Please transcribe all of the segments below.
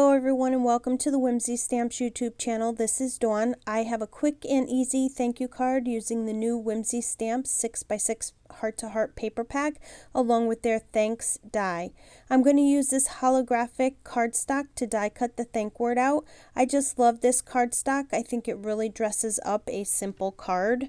Hello everyone and welcome to the Whimsy Stamps YouTube channel. This is Dawn. I have a quick and easy thank you card using the new Whimsy Stamps 6x6 heart-to-heart paper pack along with their thanks die. I'm going to use this holographic cardstock to die cut the thank word out. I just love this cardstock. I think it really dresses up a simple card.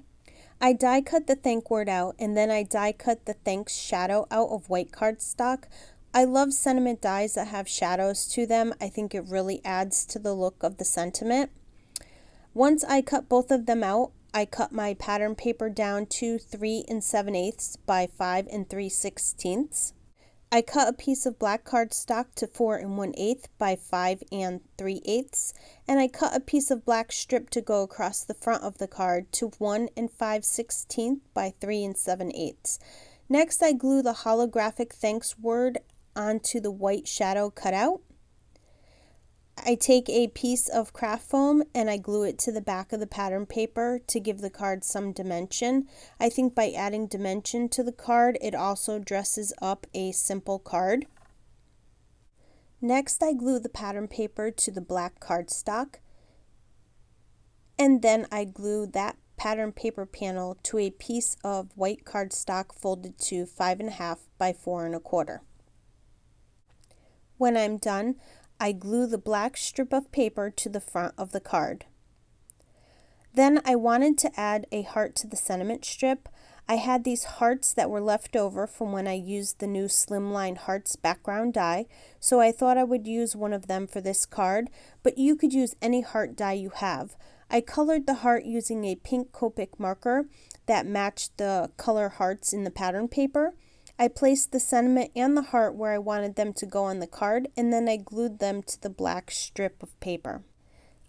I die cut the thank word out and then I die cut the thanks shadow out of white cardstock. I love sentiment dies that have shadows to them. I think it really adds to the look of the sentiment. Once I cut both of them out, I cut my pattern paper down to 3 7/8 by 5 3/16. I cut a piece of black cardstock to 4 1/8 by 5 3/8, and I cut a piece of black strip to go across the front of the card to 1 5/16 by 3 7/8. Next, I glue the holographic thanks word onto the white shadow cutout. I take a piece of craft foam and I glue it to the back of the pattern paper to give the card some dimension. I think by adding dimension to the card, it also dresses up a simple card. Next, I glue the pattern paper to the black cardstock, and then I glue that pattern paper panel to a piece of white cardstock folded to 5 1/2 by 4 1/4. When I'm done, I glue the black strip of paper to the front of the card. Then I wanted to add a heart to the sentiment strip. I had these hearts that were left over from when I used the new Slimline Hearts background die, so I thought I would use one of them for this card, but you could use any heart die you have. I colored the heart using a pink Copic marker that matched the color hearts in the pattern paper. I placed the sentiment and the heart where I wanted them to go on the card, and then I glued them to the black strip of paper.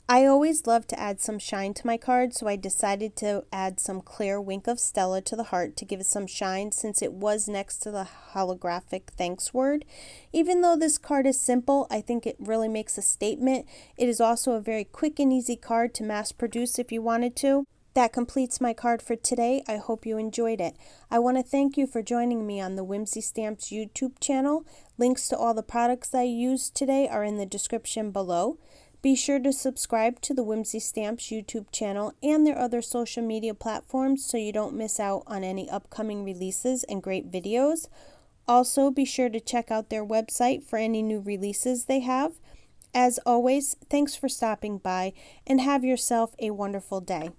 I always love to add some shine to my card, so I decided to add some clear Wink of Stella to the heart to give it some shine since it was next to the holographic thanks word. Even though this card is simple, I think it really makes a statement. It is also a very quick and easy card to mass produce if you wanted to. That completes my card for today. I hope you enjoyed it. I want to thank you for joining me on the Whimsy Stamps YouTube channel. Links to all the products I used today are in the description below. Be sure to subscribe to the Whimsy Stamps YouTube channel and their other social media platforms so you don't miss out on any upcoming releases and great videos. Also, be sure to check out their website for any new releases they have. As always, thanks for stopping by and have yourself a wonderful day.